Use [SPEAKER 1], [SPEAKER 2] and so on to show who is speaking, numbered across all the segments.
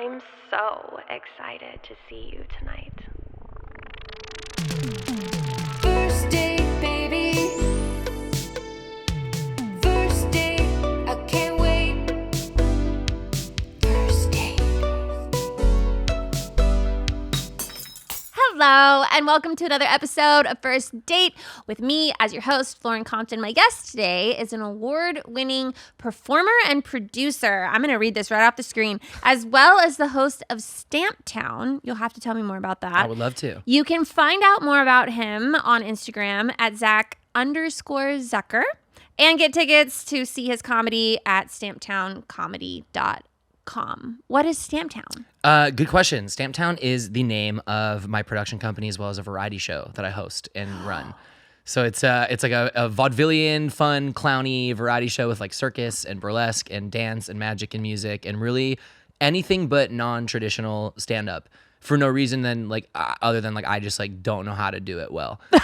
[SPEAKER 1] I'm so excited to see you tonight.
[SPEAKER 2] First date, baby. First date, I can't wait. First date.
[SPEAKER 3] Hello, and welcome to another episode of First Date with me as your host, Lauren Compton. My guest today is an award-winning performer and producer. I'm going to read this right off the screen, as well as the host of Stamptown. You'll have to tell me more about that.
[SPEAKER 4] I would love to.
[SPEAKER 3] You can find out more about him on Instagram at Zach_Zucker and get tickets to see his comedy at stamptowncomedy.com. What is Stamptown?
[SPEAKER 4] Good question. Stamptown is the name of my production company as well as a variety show that I host and run. So it's like a vaudevillian, fun, clowny variety show with like circus and burlesque and dance and magic and music and really anything but non-traditional stand-up for no reason than like other than like I just like don't know how to do it well. So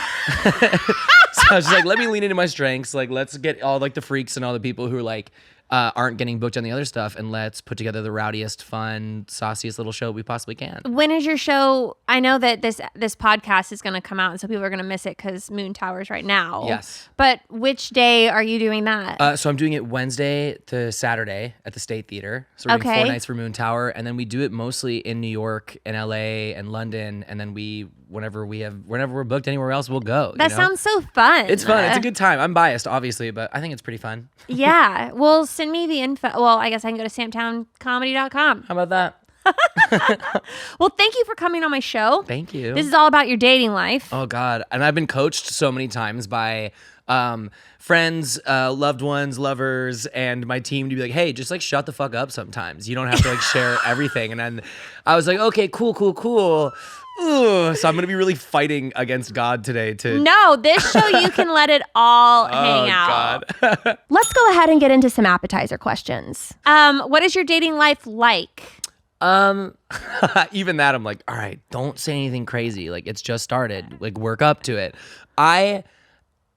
[SPEAKER 4] I was just like, let me lean into my strengths. Like let's get all like the freaks and all the people who are like aren't getting booked on the other stuff, and let's put together the rowdiest, fun, sauciest little show we possibly can.
[SPEAKER 3] When is your show? I know that this podcast is going to come out, and so people are going to miss it because Moon Tower's right now.
[SPEAKER 4] Yes.
[SPEAKER 3] But which day are you doing that?
[SPEAKER 4] So I'm doing it Wednesday to Saturday at the State Theater. So we're doing 4 nights for Moon Tower, and then we do it mostly in New York and LA and London, and then whenever we're booked anywhere else, we'll go.
[SPEAKER 3] That sounds so fun.
[SPEAKER 4] It's fun. It's a good time. I'm biased, obviously, but I think it's pretty fun.
[SPEAKER 3] Yeah. Well, send me the info. Well, I guess I can go to stamptowncomedy.com.
[SPEAKER 4] How about that?
[SPEAKER 3] Well, thank you for coming on my show.
[SPEAKER 4] Thank you.
[SPEAKER 3] This is all about your dating life.
[SPEAKER 4] Oh, God. And I've been coached so many times by friends, loved ones, lovers, and my team to be like, hey, just like shut the fuck up sometimes. You don't have to like share everything. And then I was like, okay, cool. Ooh, so I'm going to be really fighting against God today to...
[SPEAKER 3] No, this show you can let it all hang out.
[SPEAKER 4] God.
[SPEAKER 3] Let's go ahead and get into some appetizer questions. What is your dating life like?
[SPEAKER 4] Even that, I'm like, all right, don't say anything crazy. Like, it's just started. Like, work up to it.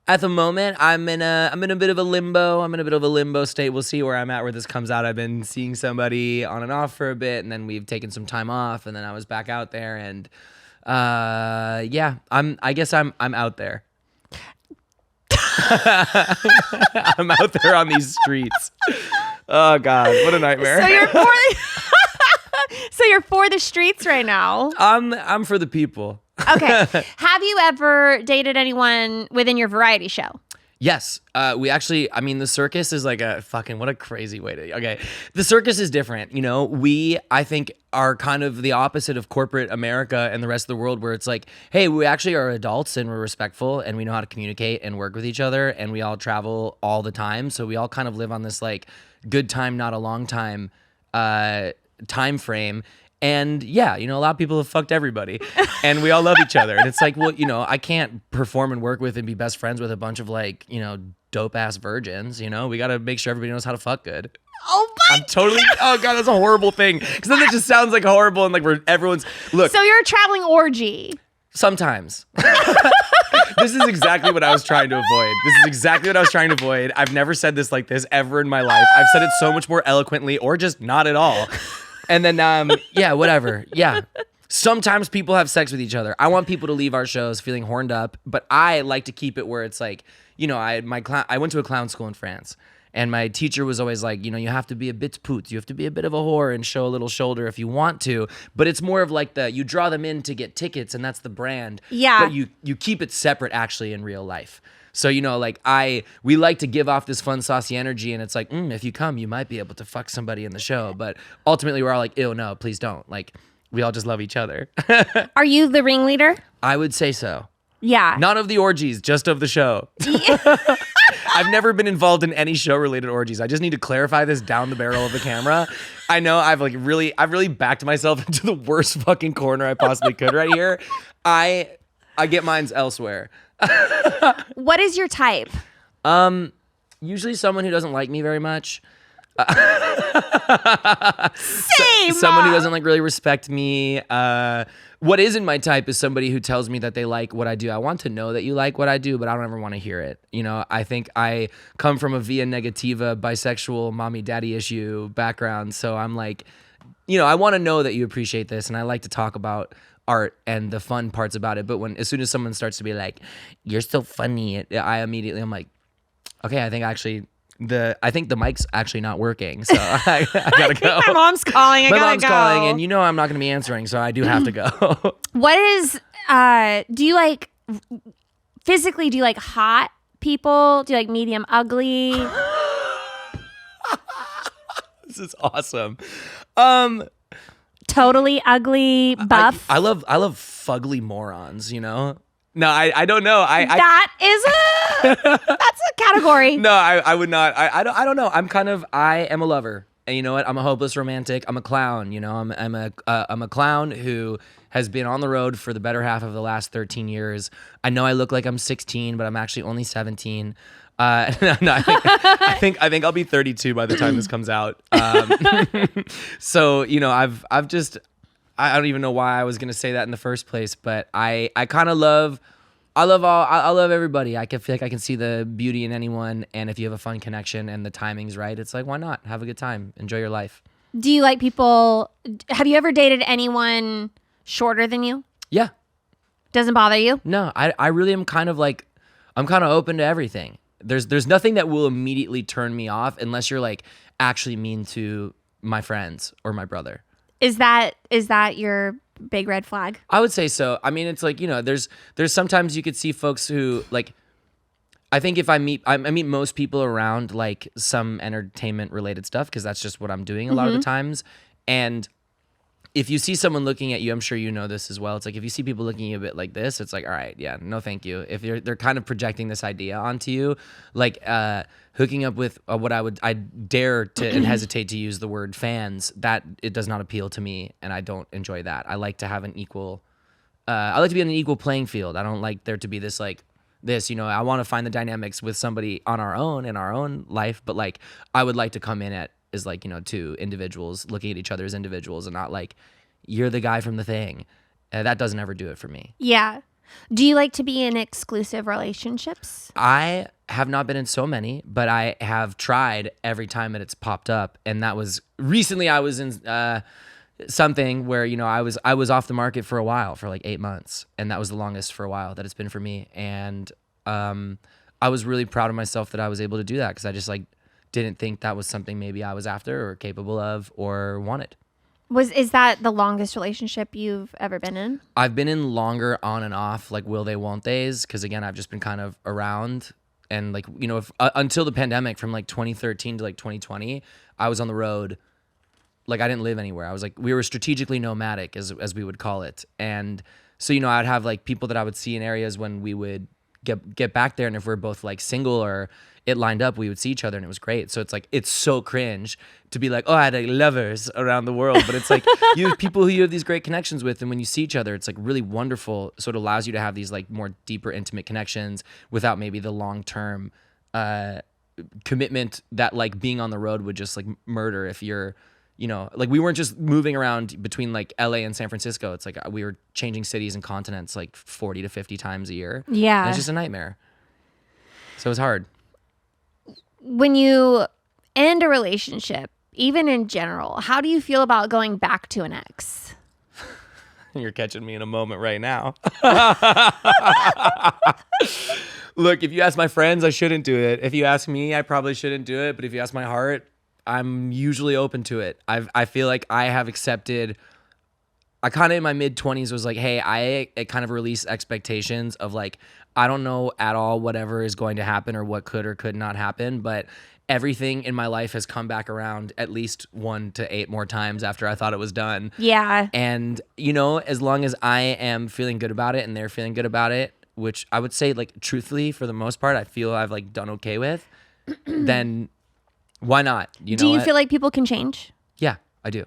[SPEAKER 4] At the moment, I'm in a bit of a limbo. I'm in a bit of a limbo state. We'll see where I'm at, where this comes out. I've been seeing somebody on and off for a bit, and then we've taken some time off, and then I was back out there, and yeah, I guess I'm out there. I'm out there on these streets. Oh God, what a nightmare.
[SPEAKER 3] So you're for the streets right now.
[SPEAKER 4] I'm for the people.
[SPEAKER 3] Okay. Have you ever dated anyone within your variety show?
[SPEAKER 4] Yes. We actually, the Circus is like what a crazy way to, okay. The Circus is different. You know, I think are kind of the opposite of corporate America and the rest of the world, where it's like, hey, we actually are adults and we're respectful and we know how to communicate and work with each other, and we all travel all the time. So we all kind of live on this like good time, not a long time, time frame. And yeah, a lot of people have fucked everybody and we all love each other. And it's like, well, I can't perform and work with and be best friends with a bunch of like, dope ass virgins. We got to make sure everybody knows how to fuck good.
[SPEAKER 3] Oh my
[SPEAKER 4] oh God, that's a horrible thing. Cause then it just sounds like horrible and like look.
[SPEAKER 3] So you're a traveling orgy.
[SPEAKER 4] Sometimes. This is exactly what I was trying to avoid. I've never said this like this ever in my life. I've said it so much more eloquently or just not at all. And then, yeah, whatever. Yeah. Sometimes people have sex with each other. I want people to leave our shows feeling horned up, but I like to keep it where it's like, I went to a clown school in France, and my teacher was always like, you have to be a bit poot. You have to be a bit of a whore and show a little shoulder if you want to. But it's more of like you draw them in to get tickets, and that's the brand.
[SPEAKER 3] Yeah.
[SPEAKER 4] But you keep it separate actually in real life. So, we like to give off this fun, saucy energy, and it's like, if you come, you might be able to fuck somebody in the show. But ultimately, we're all like, ew, no, please don't. Like, we all just love each other.
[SPEAKER 3] Are you the ringleader?
[SPEAKER 4] I would say so.
[SPEAKER 3] Yeah.
[SPEAKER 4] Not of the orgies, just of the show. I've never been involved in any show-related orgies. I just need to clarify this down the barrel of the camera. I know I've really backed myself into the worst fucking corner I possibly could right here. I get mines elsewhere.
[SPEAKER 3] What is your type?
[SPEAKER 4] Usually someone who doesn't like me very much.
[SPEAKER 3] Same.
[SPEAKER 4] Someone who doesn't like really respect me. What isn't my type is somebody who tells me that they like what I do. I want to know that you like what I do, but I don't ever want to hear it. I think I come from a via negativa, bisexual, mommy daddy issue background. So I'm like, I want to know that you appreciate this, and I like to talk about art and the fun parts about it. But as soon as someone starts to be like, "You're so funny," I'm like, okay, I think the mic's actually not working, so I gotta go.
[SPEAKER 3] My mom's calling.
[SPEAKER 4] My mom's calling, and I'm not gonna be answering, so I do have to go.
[SPEAKER 3] What is? Do you like physically? Do you like hot people? Do you like medium ugly?
[SPEAKER 4] This is awesome.
[SPEAKER 3] Totally ugly, buff.
[SPEAKER 4] I love fugly morons. No, I don't know.
[SPEAKER 3] That is that's a category.
[SPEAKER 4] No, I would not. I don't know. I am a lover, and you know what? I'm a hopeless romantic. I'm a clown. I'm a clown who has been on the road for the better half of the last 13 years. I know I look like I'm 16, but I'm actually only 17. No, I think I'll be 32 by the time this comes out. So I don't even know why I was gonna say that in the first place, but I love everybody. I can feel like I can see the beauty in anyone, and if you have a fun connection and the timing's right, it's like, why not? Have a good time, enjoy your life.
[SPEAKER 3] Do you like people? Have you ever dated anyone shorter than you?
[SPEAKER 4] Yeah.
[SPEAKER 3] Doesn't bother you?
[SPEAKER 4] No, I really am kind of open to everything. There's nothing that will immediately turn me off unless you're like actually mean to my friends or my brother.
[SPEAKER 3] Is that your big red flag?
[SPEAKER 4] I would say so. I mean, it's like, there's sometimes you could see folks who like, I think if I meet most people around like some entertainment related stuff, because that's just what I'm doing a lot of the times. And if you see someone looking at you, I'm sure you know this as well. It's like if you see people looking at you a bit like this, it's like, all right, yeah, no, thank you. If they're kind of projecting this idea onto you, like hooking up with what I dare to and hesitate to use the word fans, that it does not appeal to me, and I don't enjoy that. I like to have an equal. I like to be on an equal playing field. I don't like there to be this like this. I want to find the dynamics with somebody on our own in our own life, but like I would like to come in at. Is like, two individuals looking at each other as individuals and not like, you're the guy from the thing. That doesn't ever do it for me. Yeah.
[SPEAKER 3] Do you like to be in exclusive relationships?
[SPEAKER 4] I have not been in so many, but I have tried every time that it's popped up. And that was recently I was in something where, I was off the market for a while, for like 8 months. And that was the longest for a while that it's been for me. And I was really proud of myself that I was able to do that because I just like, didn't think that was something maybe I was after or capable of or wanted.
[SPEAKER 3] Is that the longest relationship you've ever been in?
[SPEAKER 4] I've been in longer on and off, like will they, won't they's, because again, I've just been kind of around and like, until the pandemic from like 2013 to like 2020, I was on the road. Like I didn't live anywhere. I was like, we were strategically nomadic as we would call it. And so, I'd have like people that I would see in areas when we would get back there. And if we're both like single or it lined up, we would see each other and it was great. So it's like, it's so cringe to be like, oh, I had like lovers around the world. But it's like, you have people who you have these great connections with. And when you see each other, it's like really wonderful. So it allows you to have these like more deeper, intimate connections without maybe the long-term commitment that like being on the road would just like murder if you're, like we weren't just moving around between like LA and San Francisco. It's like we were changing cities and continents like 40 to 50 times a year.
[SPEAKER 3] Yeah.
[SPEAKER 4] And it's just a nightmare. So it's hard.
[SPEAKER 3] When you end a relationship, even in general, how do you feel about going back to an ex?
[SPEAKER 4] You're catching me in a moment right now. Look, if you ask my friends, I shouldn't do it. If you ask me, I probably shouldn't do it. But if you ask my heart, I'm usually open to it. I feel like I have accepted. I kind of in my mid-20s was like, hey, I kind of released expectations of like, I don't know at all whatever is going to happen or what could or could not happen, but everything in my life has come back around at least 1 to 8 more times after I thought it was done.
[SPEAKER 3] Yeah.
[SPEAKER 4] And, as long as I am feeling good about it and they're feeling good about it, which I would say like truthfully, for the most part, I feel I've like done okay with, then why not?
[SPEAKER 3] Do you feel like people can change?
[SPEAKER 4] Yeah, I do.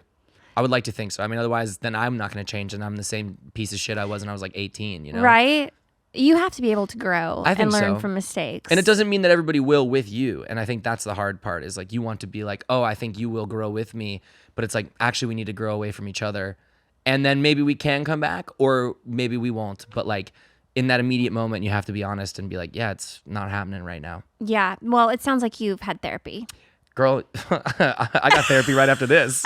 [SPEAKER 4] I would like to think so. I mean, otherwise, then I'm not going to change, and I'm the same piece of shit I was when I was like 18.
[SPEAKER 3] Right? You have to be able to grow and learn
[SPEAKER 4] so.
[SPEAKER 3] from mistakes.
[SPEAKER 4] And it doesn't mean that everybody will with you. And I think that's the hard part is like you want to be like, oh, I think you will grow with me. But it's like, actually, we need to grow away from each other. And then maybe we can come back or maybe we won't. But like in that immediate moment, you have to be honest and be like, yeah, it's not happening right now.
[SPEAKER 3] Yeah. Well, it sounds like you've had therapy.
[SPEAKER 4] girl, I got therapy right after this.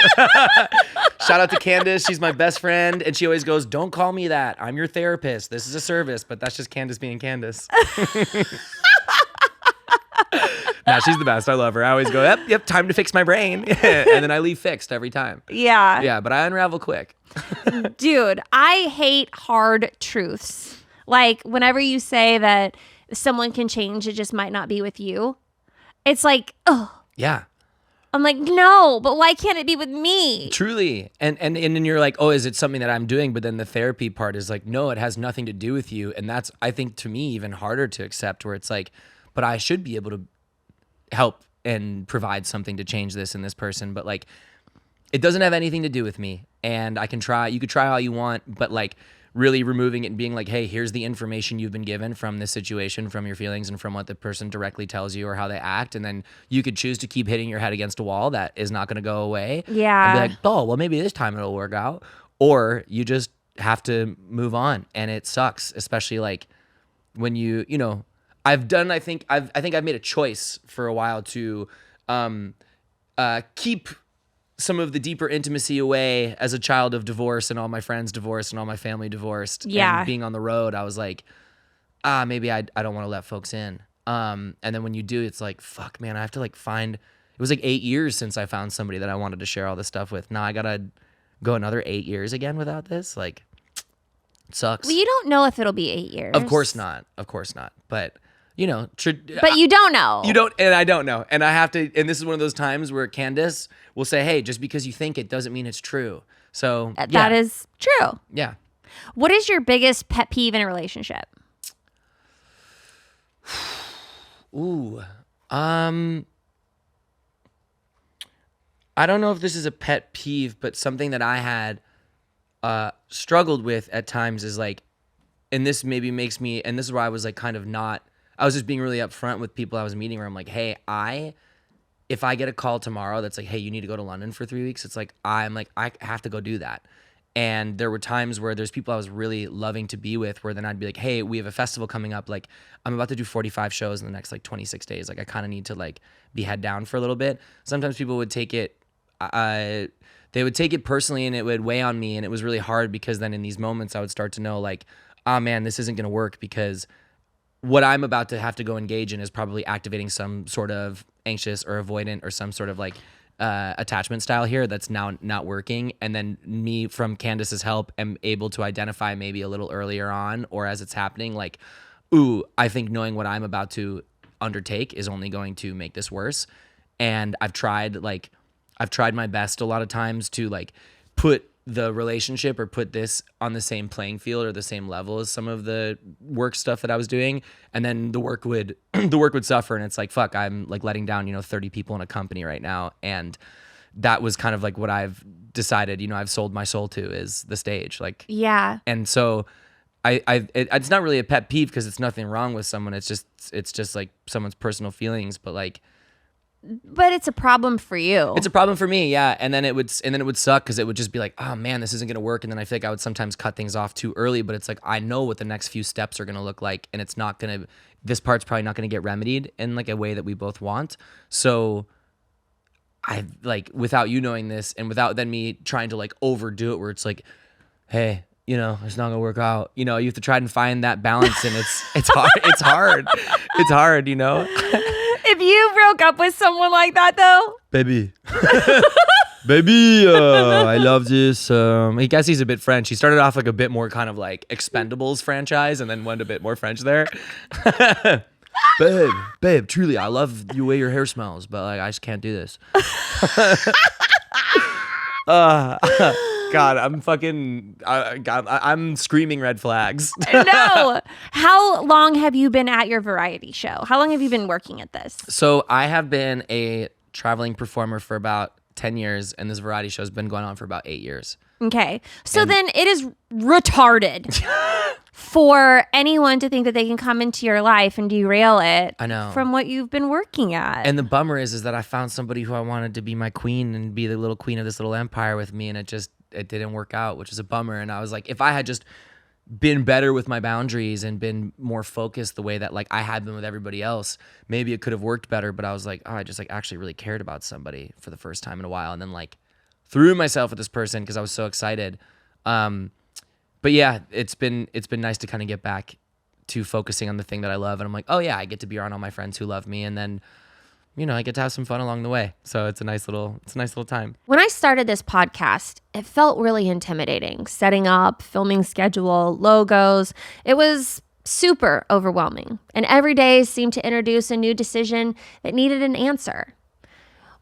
[SPEAKER 4] Shout out to Candace. She's my best friend. And she always goes, don't call me that. I'm your therapist. This is a service. But that's just Candace being Candace. Nah, she's the best. I love her. I always go, yep, time to fix my brain. And then I leave fixed every time.
[SPEAKER 3] Yeah.
[SPEAKER 4] Yeah, but I unravel quick.
[SPEAKER 3] Dude, I hate hard truths. Like, whenever you say that someone can change, it just might not be with you. It's like, oh.
[SPEAKER 4] Yeah.
[SPEAKER 3] I'm like, no, but why can't it be with me?
[SPEAKER 4] Truly. And then you're like, oh, is it something that I'm doing? But then the therapy part is like, no, it has nothing to do with you. And that's, I think, to me, even harder to accept, where it's like, but I should be able to help and provide something to change this in this person. But like, it doesn't have anything to do with me. And I can try, you could try all you want, but like really removing it and being like, hey, here's the information you've been given from this situation, from your feelings and from what the person directly tells you or how they act. And then you could choose to keep hitting your head against a wall that is not going to go away.
[SPEAKER 3] Yeah.
[SPEAKER 4] And be like, oh, well, maybe this time it'll work out. Or you just have to move on. And it sucks, especially like when you know, I think I've made a choice for a while to keep some of the deeper intimacy away as a child of divorce and all my friends divorced and all my family divorced.
[SPEAKER 3] Yeah.
[SPEAKER 4] And being on the road, I was like, maybe I don't want to let folks in. And then when you do, it's like, fuck, man, I have to like find, it was like 8 years since I found somebody that I wanted to share all this stuff with. Now I got to go another 8 years again without this. Like, it sucks.
[SPEAKER 3] Well, you don't know if it'll be 8 years.
[SPEAKER 4] Of course not. But you know,
[SPEAKER 3] but you don't know.
[SPEAKER 4] You don't, and I don't know. And I have to, and this is one of those times where Candace will say, hey, just because you think it doesn't mean it's true. So
[SPEAKER 3] that is true.
[SPEAKER 4] Yeah.
[SPEAKER 3] What is your biggest pet peeve in a relationship?
[SPEAKER 4] Ooh. I don't know if this is a pet peeve, but something that I had struggled with at times is like, and this maybe makes me, and this is why I was like kind of not, I was just being really upfront with people I was meeting where I'm like, hey, if I get a call tomorrow that's like, hey, you need to go to London for 3 weeks, it's like, I have to go do that. And there were times where there's people I was really loving to be with where then I'd be like, hey, we have a festival coming up. Like, I'm about to do 45 shows in the next like 26 days. Like, I kind of need to like be head down for a little bit. Sometimes people would take it, they would take it personally and it would weigh on me. And it was really hard because then in these moments I would start to know like, oh man, this isn't going to work because what I'm about to have to go engage in is probably activating some sort of anxious or avoidant or some sort of like attachment style here that's now not working. And then me, from Candace's help, am able to identify maybe a little earlier on or as it's happening, like, ooh, I think knowing what I'm about to undertake is only going to make this worse. And I've tried my best a lot of times to like put the relationship or put this on the same playing field or the same level as some of the work stuff that I was doing. And then the work would suffer. And it's like, fuck, I'm like letting down, 30 people in a company right now. And that was kind of like what I've decided, I've sold my soul to is the stage. Like,
[SPEAKER 3] yeah.
[SPEAKER 4] And so it's not really a pet peeve because it's nothing wrong with someone. It's just like someone's personal feelings, but
[SPEAKER 3] it's a problem for you.
[SPEAKER 4] It's a problem for me, yeah. And then it would suck because it would just be like, oh man, this isn't gonna work. And then I feel like I would sometimes cut things off too early. But it's like I know what the next few steps are gonna look like, and this part's probably not gonna get remedied in like a way that we both want. So I like, without you knowing this, and without then me trying to like overdo it, where it's like, hey, it's not gonna work out. You have to try and find that balance, and it's hard. It's hard.
[SPEAKER 3] If you broke up with someone like that, though,
[SPEAKER 4] baby, I love this. I guess he's a bit French. He started off like a bit more kind of like Expendables franchise, and then went a bit more French there. babe, truly, I love the way your hair smells, but like I just can't do this. God, I'm screaming red flags.
[SPEAKER 3] No. How long have you been at your variety show? How long have you been working at this?
[SPEAKER 4] So I have been a traveling performer for about 10 years, and this variety show has been going on for about 8 years.
[SPEAKER 3] Okay. So then it is retarded for anyone to think that they can come into your life and derail it.
[SPEAKER 4] I know.
[SPEAKER 3] From what you've been working at.
[SPEAKER 4] And the bummer is that I found somebody who I wanted to be my queen and be the little queen of this little empire with me, and it didn't work out, which is a bummer. And I was like, if I had just been better with my boundaries and been more focused the way that like I had been with everybody else, maybe it could have worked better. But I was like, oh, I just like actually really cared about somebody for the first time in a while, and then like threw myself at this person because I was so excited. But yeah, it's been nice to kind of get back to focusing on the thing that I love, and I'm like, oh yeah, I get to be around all my friends who love me, and then I get to have some fun along the way. So it's a nice little time.
[SPEAKER 3] When I started this podcast, it felt really intimidating. Setting up, filming schedule, logos. It was super overwhelming. And every day seemed to introduce a new decision that needed an answer.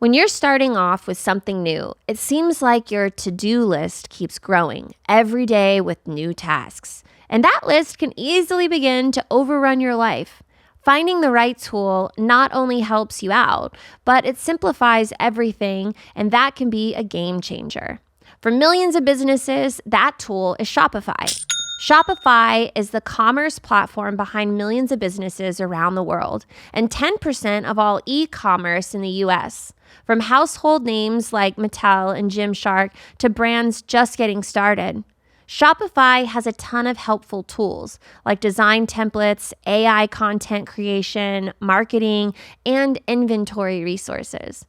[SPEAKER 3] When you're starting off with something new, it seems like your to-do list keeps growing every day with new tasks. And that list can easily begin to overrun your life. Finding the right tool not only helps you out, but it simplifies everything, and that can be a game changer. For millions of businesses, that tool is Shopify. Shopify is the commerce platform behind millions of businesses around the world, and 10% of all e-commerce in the US. From household names like Mattel and Gymshark to brands just getting started. Shopify has a ton of helpful tools like design templates, AI content creation, marketing, and inventory resources.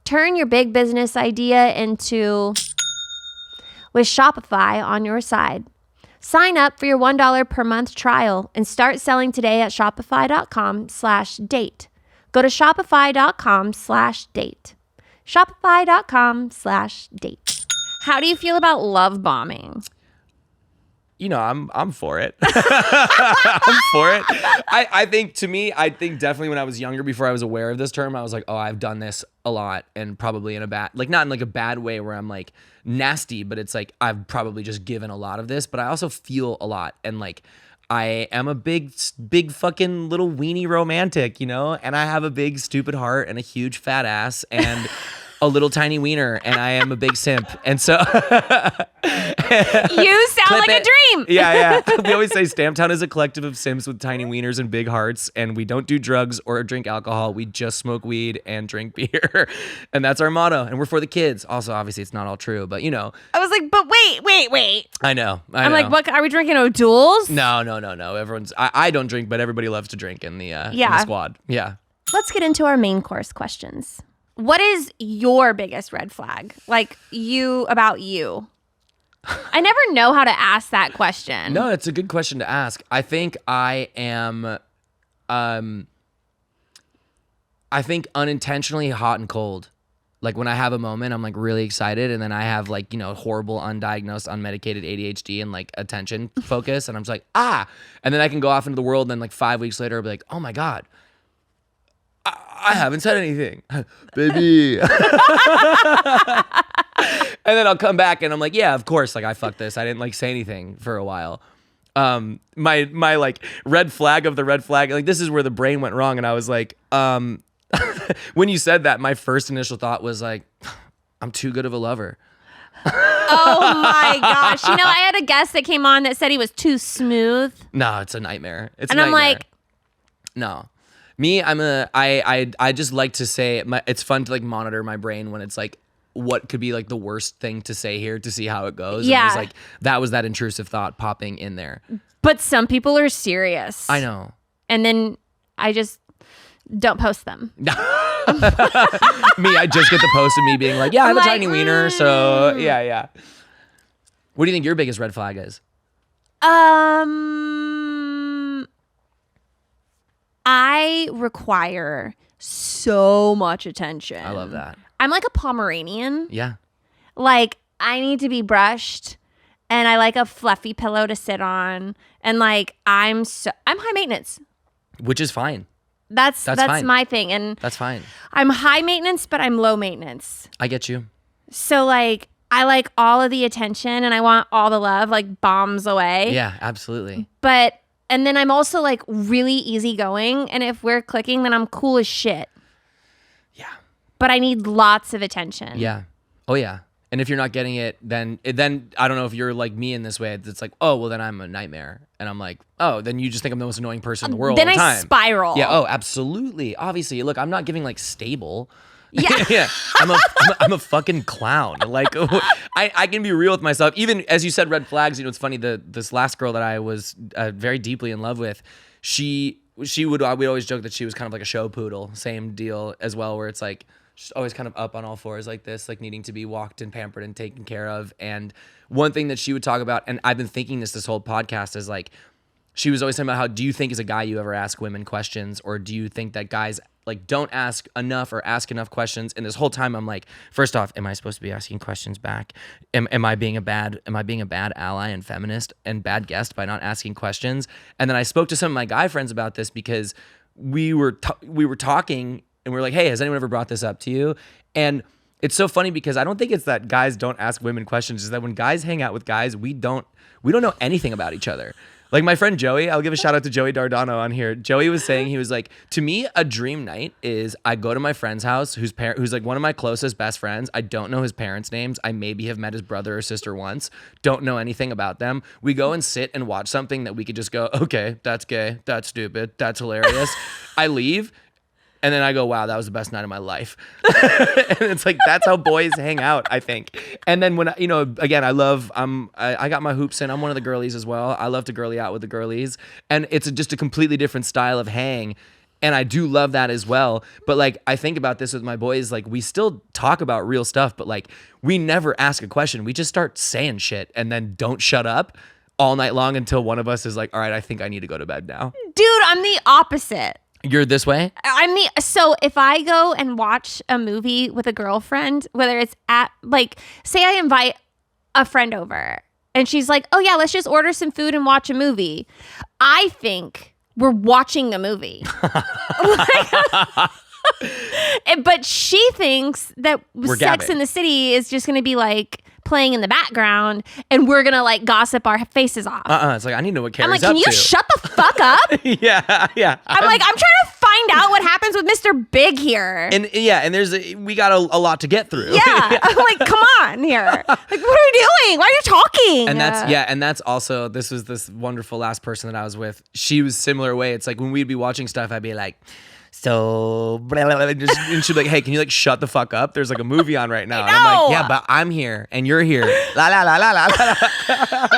[SPEAKER 3] Turn your big business idea into with Shopify on your side. Sign up for your $1 per month trial and start selling today at shopify.com/date. Go to shopify.com/date. Shopify.com/date. How do you feel about love bombing?
[SPEAKER 4] I'm for it. I'm for it. I think definitely when I was younger, before I was aware of this term, I was like, oh, I've done this a lot, and probably in a bad, like not in like a bad way where I'm like nasty, but it's like I've probably just given a lot of this, but I also feel a lot, and like I am a big fucking little weenie romantic, and I have a big stupid heart and a huge fat ass and a little tiny wiener, and I am a big simp. And so
[SPEAKER 3] You sound like a dream.
[SPEAKER 4] Yeah. We always say Stamptown is a collective of simps with tiny wieners and big hearts, and we don't do drugs or drink alcohol. We just smoke weed and drink beer. And that's our motto. And we're for the kids. Also, obviously, it's not all true, but
[SPEAKER 3] I was like, but wait.
[SPEAKER 4] I know.
[SPEAKER 3] I'm like, what? Are we drinking O'Doul's?
[SPEAKER 4] No. Everyone's. I don't drink, but everybody loves to drink in the squad. Yeah.
[SPEAKER 3] Let's get into our main course questions. What is your biggest red flag? Like about you? I never know how to ask that question.
[SPEAKER 4] No, it's a good question to ask. I think I am, I think unintentionally hot and cold. Like when I have a moment, I'm like really excited, and then I have like, horrible undiagnosed, unmedicated ADHD and like attention focus, and I'm just like, and then I can go off into the world, and then like 5 weeks later, I'll be like, oh my God, I haven't said anything, baby. And then I'll come back and I'm like, yeah, of course. Like I fucked this. I didn't like say anything for a while. My like red flag of the red flag, like this is where the brain went wrong. And I was like, when you said that, my first initial thought was like, I'm too good of a lover.
[SPEAKER 3] Oh my gosh. I had a guest that came on that said he was too smooth.
[SPEAKER 4] No, it's a nightmare.
[SPEAKER 3] I'm like,
[SPEAKER 4] no. Me, I just like to say, it's fun to like monitor my brain when it's like, what could be like the worst thing to say here to see how it goes.
[SPEAKER 3] Yeah.
[SPEAKER 4] And it was like, that was that intrusive thought popping in there.
[SPEAKER 3] But some people are serious.
[SPEAKER 4] I know.
[SPEAKER 3] And then I just don't post them.
[SPEAKER 4] Me, I just get the post of me being like, yeah, I have a tiny wiener. So yeah. What do you think your biggest red flag is?
[SPEAKER 3] I require so much attention.
[SPEAKER 4] I love that.
[SPEAKER 3] I'm like a Pomeranian.
[SPEAKER 4] Yeah.
[SPEAKER 3] Like I need to be brushed, and I like a fluffy pillow to sit on, and like I'm high maintenance.
[SPEAKER 4] Which is fine.
[SPEAKER 3] That's
[SPEAKER 4] fine.
[SPEAKER 3] my thing, and
[SPEAKER 4] that's fine.
[SPEAKER 3] I'm high maintenance, but I'm low maintenance.
[SPEAKER 4] I get you.
[SPEAKER 3] So like I like all of the attention, and I want all the love, like bombs away.
[SPEAKER 4] Yeah, absolutely.
[SPEAKER 3] And then I'm also like really easygoing, and if we're clicking, then I'm cool as shit.
[SPEAKER 4] Yeah.
[SPEAKER 3] But I need lots of attention.
[SPEAKER 4] Yeah. Oh yeah. And if you're not getting it, then I don't know if you're like me in this way. It's like, oh well, then I'm a nightmare, and I'm like, oh, then you just think I'm the most annoying person in the world.
[SPEAKER 3] Then
[SPEAKER 4] all the time.
[SPEAKER 3] I spiral.
[SPEAKER 4] Yeah. Oh, absolutely. Obviously, look, I'm not giving like stable.
[SPEAKER 3] Yeah.
[SPEAKER 4] Yeah, I'm a fucking clown. Like, I can be real with myself. Even as you said, red flags. You know, it's funny. This last girl that I was very deeply in love with, we'd always joke that she was kind of like a show poodle. Same deal as well, where it's like she's always kind of up on all fours like this, like needing to be walked and pampered and taken care of. And one thing that she would talk about, and I've been thinking this whole podcast, is like, she was always talking about how, do you think as a guy you ever ask women questions, or do you think that guys like don't ask enough or ask enough questions? And this whole time I'm like, first off, am I supposed to be asking questions back? Am I being a bad ally and feminist and bad guest by not asking questions? And then I spoke to some of my guy friends about this because we were talking and we were like, hey, has anyone ever brought this up to you? And it's so funny because I don't think it's that guys don't ask women questions. It's that when guys hang out with guys, we don't know anything about each other. Like my friend Joey, I'll give a shout out to Joey Dardano on here. Joey was saying, he was like, to me, a dream night is I go to my friend's house who's like one of my closest best friends. I don't know his parents' names. I maybe have met his brother or sister once. Don't know anything about them. We go and sit and watch something that we could just go, okay, that's gay. That's stupid. That's hilarious. I leave. And then I go, wow, that was the best night of my life. And it's like, that's how boys hang out, I think. And then when, again, I got my hoops in. I'm one of the girlies as well. I love to girly out with the girlies. And it's just a completely different style of hang. And I do love that as well. But like, I think about this with my boys, like we still talk about real stuff, but like we never ask a question. We just start saying shit and then don't shut up all night long until one of us is like, all right, I think I need to go to bed now.
[SPEAKER 3] Dude, I'm the opposite.
[SPEAKER 4] You're this way?
[SPEAKER 3] So if I go and watch a movie with a girlfriend, whether it's at, like, say I invite a friend over and she's like, oh yeah, let's just order some food and watch a movie. I think we're watching the movie. But she thinks that Sex in the City is just going to be like playing in the background and we're going to like gossip our faces off.
[SPEAKER 4] It's like, I need to know what Carrie's
[SPEAKER 3] I'm like, can you shut the fuck up?
[SPEAKER 4] Yeah.
[SPEAKER 3] I'm like, I'm trying to find out what happens with Mr. Big here.
[SPEAKER 4] And we got a lot to get through.
[SPEAKER 3] Yeah. I'm like, come on here. Like, what are you doing? Why are you talking?
[SPEAKER 4] And that's also, this was this wonderful last person that I was with. She was similar way. It's like when we'd be watching stuff, I'd be like, so, and she'd be like, hey, can you like shut the fuck up? There's like a movie on right now. And I'm like, yeah, but I'm here and you're here. La la la la la la.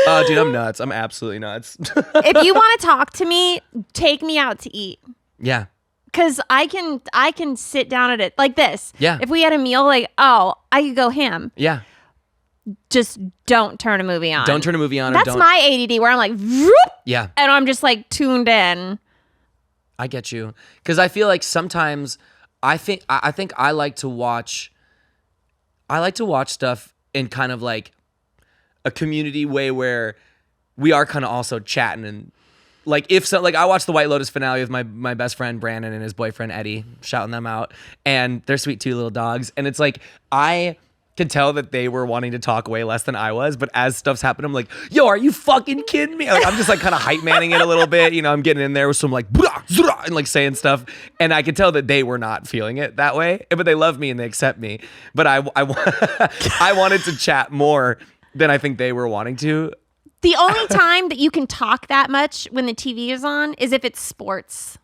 [SPEAKER 4] Oh, dude, I'm nuts. I'm absolutely nuts.
[SPEAKER 3] If you want to talk to me, take me out to eat.
[SPEAKER 4] Yeah.
[SPEAKER 3] Cause I can sit down at it like this.
[SPEAKER 4] Yeah.
[SPEAKER 3] If we had a meal, like, I could go ham.
[SPEAKER 4] Yeah.
[SPEAKER 3] Just don't turn a movie on.
[SPEAKER 4] Don't turn a movie on.
[SPEAKER 3] That's my ADD where I'm like, whoop,
[SPEAKER 4] yeah.
[SPEAKER 3] And I'm just like tuned in.
[SPEAKER 4] I get you. Because I feel like sometimes I think I like to watch stuff in kind of like a community way where we are kind of also chatting and like I watched the White Lotus finale with my best friend Brandon and his boyfriend Eddie, shouting them out, and they're sweet two little dogs. And it's like I could tell that they were wanting to talk way less than I was, but as stuff's happened, I'm like, yo, are you fucking kidding me? Like, I'm just like kind of hype manning it a little bit, I'm getting in there with some like and like saying stuff, and I could tell that they were not feeling it that way, but they love me and they accept me. But I wanted to chat more than I think they were wanting to.
[SPEAKER 3] The only time that you can talk that much when the TV is on is if it's sports.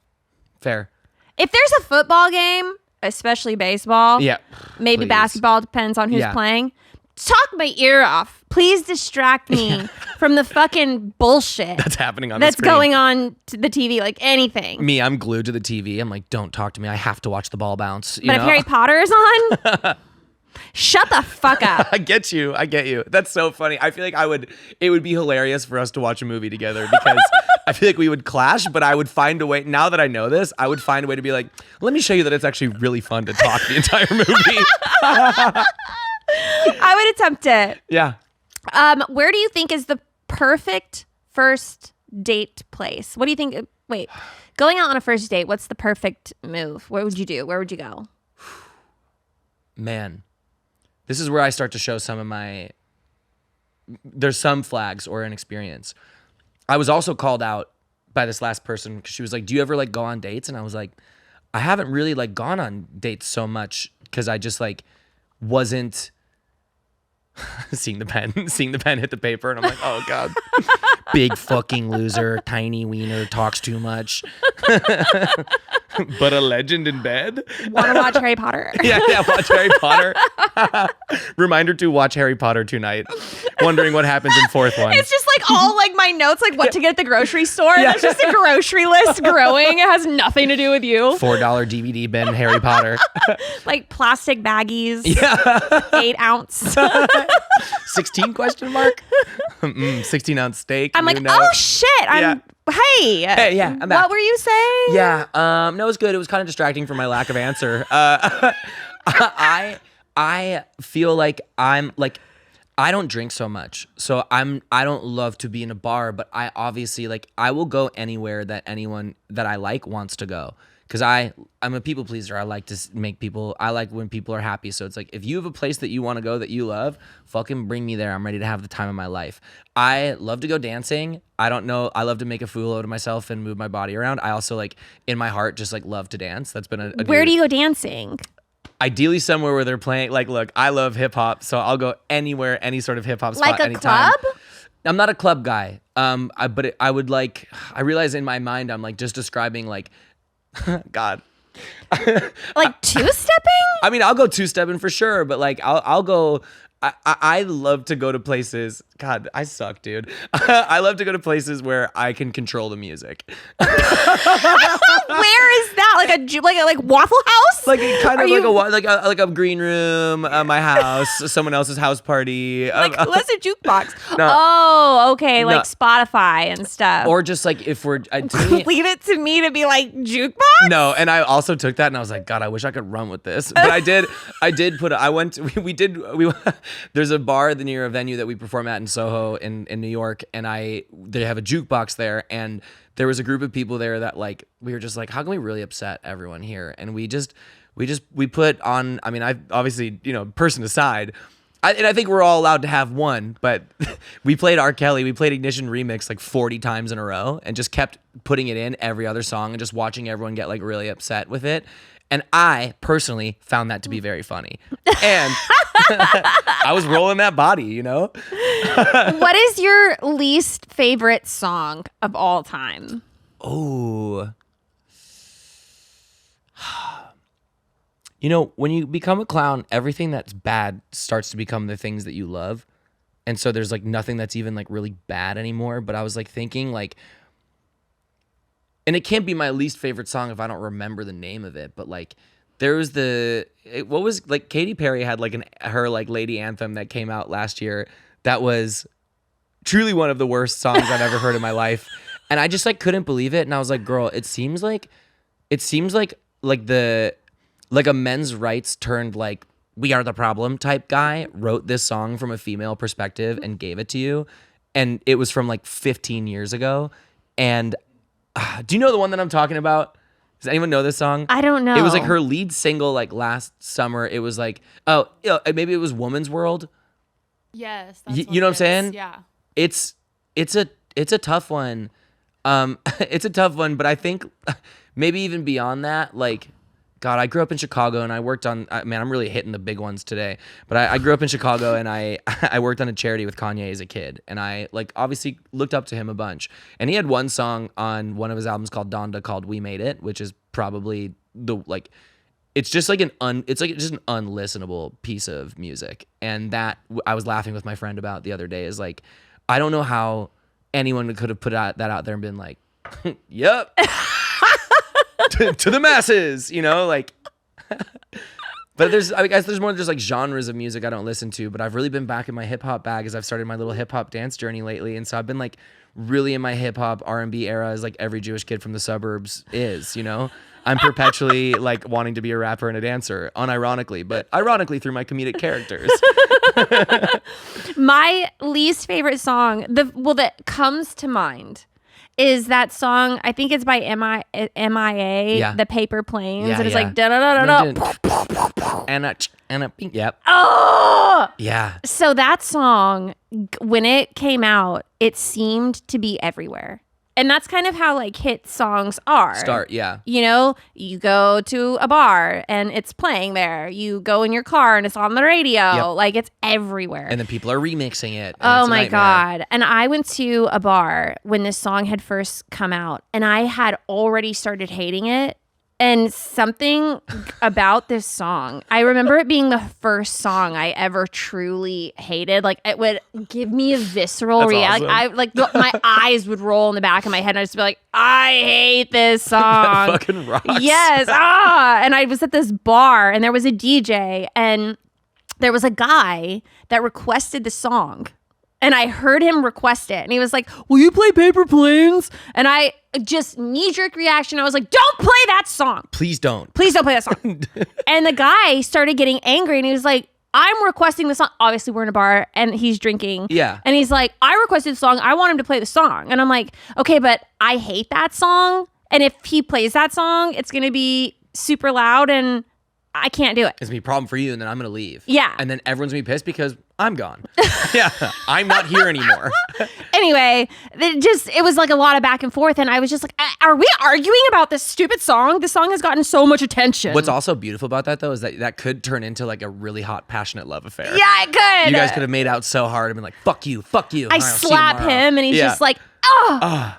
[SPEAKER 4] Fair.
[SPEAKER 3] If there's a football game, especially baseball.
[SPEAKER 4] Yeah.
[SPEAKER 3] Maybe
[SPEAKER 4] please.
[SPEAKER 3] Basketball, depends on who's
[SPEAKER 4] Yeah.
[SPEAKER 3] playing. Talk my ear off. Please distract me from the fucking bullshit
[SPEAKER 4] That's happening on the
[SPEAKER 3] that's
[SPEAKER 4] screen.
[SPEAKER 3] going on to the TV, like anything.
[SPEAKER 4] Me, I'm glued to the TV. I'm like, don't talk to me. I have to watch the ball bounce.
[SPEAKER 3] But if Harry Potter is on, shut the fuck up.
[SPEAKER 4] I get you. That's so funny. I feel like it would be hilarious for us to watch a movie together because I feel like we would clash, but I would find a way, now that I know this, I would find a way to be like, let me show you that it's actually really fun to talk the entire movie.
[SPEAKER 3] I would attempt it.
[SPEAKER 4] Yeah.
[SPEAKER 3] Where do you think is the perfect first date place? What do you think? Wait, going out on a first date, what's the perfect move? What would you do? Where would you go?
[SPEAKER 4] Man, this is where I start to show there's some flags or an experience. I was also called out by this last person because she was like, do you ever like go on dates? And I was like, I haven't really like gone on dates so much because I just like wasn't seeing the pen hit the paper. And I'm like, oh God, big fucking loser, tiny wiener, talks too much. But a legend in bed.
[SPEAKER 3] Want to watch Harry Potter?
[SPEAKER 4] Yeah, watch Harry Potter. Reminder to watch Harry Potter tonight. Wondering what happens in fourth one.
[SPEAKER 3] It's just like all like my notes, like what to get at the grocery store. That's just a grocery list growing. It has nothing to do with you.
[SPEAKER 4] $4 DVD bin Harry Potter.
[SPEAKER 3] Like plastic baggies.
[SPEAKER 4] Yeah.
[SPEAKER 3] 8 ounce.
[SPEAKER 4] 16 question mark? 16-ounce steak.
[SPEAKER 3] I'm like,
[SPEAKER 4] you know?
[SPEAKER 3] oh shit. Hey.
[SPEAKER 4] Hey, yeah, I'm back.
[SPEAKER 3] What were you saying?
[SPEAKER 4] Yeah, no, it was good. It was kind of distracting from my lack of answer. I feel like I'm like, I don't drink so much, so I don't love to be in a bar, but I obviously like I will go anywhere that anyone that I like wants to go. Because I'm a people pleaser. I like to make people, I like when people are happy. So it's like, if you have a place that you want to go that you love, fucking bring me there. I'm ready to have the time of my life. I love to go dancing. I don't know. I love to make a fool out of myself and move my body around. I also like, in my heart, just like love to dance. That's been a
[SPEAKER 3] Where do you go dancing?
[SPEAKER 4] Ideally somewhere where they're playing, like, look, I love hip hop. So I'll go anywhere, any sort of hip hop spot
[SPEAKER 3] Like a
[SPEAKER 4] anytime.
[SPEAKER 3] club?
[SPEAKER 4] I'm not a club guy. I would like, I realize in my mind, I'm like just describing like, God.
[SPEAKER 3] Like two-stepping?
[SPEAKER 4] I mean, I'll go two-stepping for sure, but like I'll go. I love to go to places. God, I suck, dude. I love to go to places where I can control the music.
[SPEAKER 3] Where is that? Like Waffle House?
[SPEAKER 4] Like kind of like a green room, my house, someone else's house party.
[SPEAKER 3] Like who has a jukebox?
[SPEAKER 4] No.
[SPEAKER 3] Oh, okay, like
[SPEAKER 4] No.
[SPEAKER 3] Spotify and stuff.
[SPEAKER 4] Or just like if we're to me,
[SPEAKER 3] leave it to me to be like jukebox.
[SPEAKER 4] no, and I also took that and I was like, God, I wish I could run with this. But I did put. There's a bar near a venue that we perform at in Soho in New York, and they have a jukebox there, and there was a group of people there that like we were just like, how can we really upset everyone here? And we put on. I mean, I obviously person aside. And I think we're all allowed to have one, but we played R. Kelly, we played Ignition Remix like 40 times in a row and just kept putting it in every other song and just watching everyone get like really upset with it. And I personally found that to be very funny. And I was rolling that body,
[SPEAKER 3] What is your least favorite song of all time?
[SPEAKER 4] Oh. When you become a clown, everything that's bad starts to become the things that you love. And so there's like nothing that's even like really bad anymore. But I was like thinking like, and it can't be my least favorite song if I don't remember the name of it. But like there was Katy Perry had like her like lady anthem that came out last year. That was truly one of the worst songs I've ever heard in my life. And I just like couldn't believe it. And I was like, girl, it seems like a men's rights turned like we are the problem type guy wrote this song from a female perspective and gave it to you. And it was from like 15 years ago. And do you know the one that I'm talking about? Does anyone know this song?
[SPEAKER 3] I don't know.
[SPEAKER 4] It was like her lead single like last summer. It was like, maybe it was Woman's World.
[SPEAKER 5] Yes.
[SPEAKER 4] You know what I'm saying?
[SPEAKER 5] Yeah.
[SPEAKER 4] It's a tough one. It's a tough one, but I think maybe even beyond that, like, God, I grew up in Chicago and I worked on, man, I'm really hitting the big ones today, but I grew up in Chicago and I worked on a charity with Kanye as a kid. And I like obviously looked up to him a bunch. And he had one song on one of his albums called Donda called We Made It, which is probably it's just like just an unlistenable piece of music. And that I was laughing with my friend about the other day is like, I don't know how anyone could have put that out there and been like, yep. to the masses, like. But I guess there's more just like genres of music I don't listen to. But I've really been back in my hip hop bag as I've started my little hip hop dance journey lately, and so I've been like really in my hip hop R&B era, as like every Jewish kid from the suburbs is. I'm perpetually like wanting to be a rapper and a dancer, unironically, but ironically through my comedic characters.
[SPEAKER 3] My least favorite song, that comes to mind, is that song. I think it's by MIA,
[SPEAKER 4] Yeah.
[SPEAKER 3] The Paper Planes,
[SPEAKER 4] Yeah,
[SPEAKER 3] and it's
[SPEAKER 4] yeah.
[SPEAKER 3] like da da da da.
[SPEAKER 4] And a yep.
[SPEAKER 3] Oh,
[SPEAKER 4] Yeah.
[SPEAKER 3] so that song, when it came out, it seemed to be everywhere. And that's kind of how like hit songs are.
[SPEAKER 4] Yeah.
[SPEAKER 3] You go to a bar and it's playing there. You go in your car and it's on the radio.
[SPEAKER 4] Yep.
[SPEAKER 3] Like it's everywhere.
[SPEAKER 4] And then people are remixing it.
[SPEAKER 3] Oh my God. And I went to a bar when this song had first come out and I had already started hating it. And something about this song, I remember it being the first song I ever truly hated. Like it would give me a visceral reaction.
[SPEAKER 4] awesome.
[SPEAKER 3] My eyes would roll in the back of my head, and I'd just be like, I hate this song.
[SPEAKER 4] That fucking rocks.
[SPEAKER 3] Yes. And I was at this bar, and there was a DJ, and there was a guy that requested the song. And I heard him request it. And he was like, will you play Paper Planes? And I just knee-jerk reaction. I was like, don't play that song.
[SPEAKER 4] Please don't.
[SPEAKER 3] Please don't play that song. And the guy started getting angry. And he was like, I'm requesting the song. Obviously, we're in a bar and he's drinking.
[SPEAKER 4] Yeah.
[SPEAKER 3] And he's like, I requested the song. I want him to play the song. And I'm like, okay, but I hate that song. And if he plays that song, it's going to be super loud and I can't do it.
[SPEAKER 4] It's gonna be a problem for you, and then I'm gonna leave.
[SPEAKER 3] Yeah.
[SPEAKER 4] And then everyone's gonna be pissed because I'm gone. Yeah. I'm not here anymore.
[SPEAKER 3] Anyway, it was like a lot of back and forth, and I was just like, are we arguing about this stupid song? This song has gotten so much attention.
[SPEAKER 4] What's also beautiful about that, though, is that could turn into like a really hot, passionate love affair.
[SPEAKER 3] Yeah, it could.
[SPEAKER 4] You guys could have made out so hard and been like, fuck you, fuck you.
[SPEAKER 3] I
[SPEAKER 4] All right, I'll see you
[SPEAKER 3] slap
[SPEAKER 4] tomorrow.
[SPEAKER 3] him, and he's
[SPEAKER 4] Yeah.
[SPEAKER 3] just like, oh,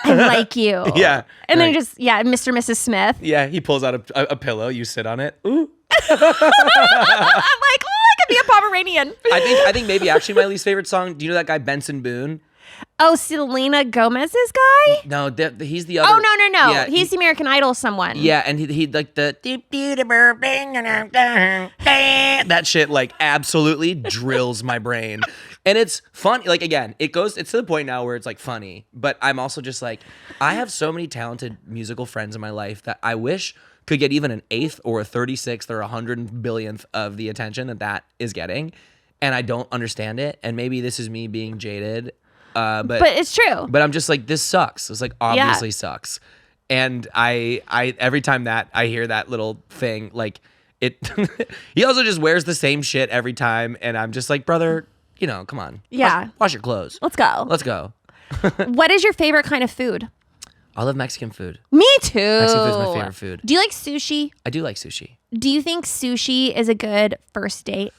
[SPEAKER 3] I like you.
[SPEAKER 4] Yeah.
[SPEAKER 3] And then
[SPEAKER 4] Right.
[SPEAKER 3] just, Mr. and Mrs. Smith.
[SPEAKER 4] Yeah, he pulls out a pillow. You sit on it. Ooh.
[SPEAKER 3] I'm like, I could be a Pomeranian.
[SPEAKER 4] I think maybe actually my least favorite song. Do you know that guy Benson Boone?
[SPEAKER 3] Oh, Selena Gomez's guy?
[SPEAKER 4] No, he's the other.
[SPEAKER 3] Oh, no.
[SPEAKER 4] Yeah,
[SPEAKER 3] He's the American Idol someone.
[SPEAKER 4] Yeah, and he like the that shit like absolutely drills my brain. And it's funny. Like again, it's to the point now where it's like funny, but I'm also just like, I have so many talented musical friends in my life that I wish could get even an 1/8 or a 36th or 100 billionth of the attention that is getting. And I don't understand it. And maybe this is me being jaded. But
[SPEAKER 3] it's true.
[SPEAKER 4] But I'm just like, this sucks. It's like obviously sucks. And I every time that I hear that little thing, like it he also just wears the same shit every time. And I'm just like, brother, come on.
[SPEAKER 3] Yeah.
[SPEAKER 4] Wash your clothes.
[SPEAKER 3] Let's go.
[SPEAKER 4] Let's go.
[SPEAKER 3] What is your favorite kind of food?
[SPEAKER 4] I love Mexican food.
[SPEAKER 3] Me too.
[SPEAKER 4] Mexican food is my favorite food.
[SPEAKER 3] Do you like sushi?
[SPEAKER 4] I do like sushi.
[SPEAKER 3] Do you think sushi is a good first date?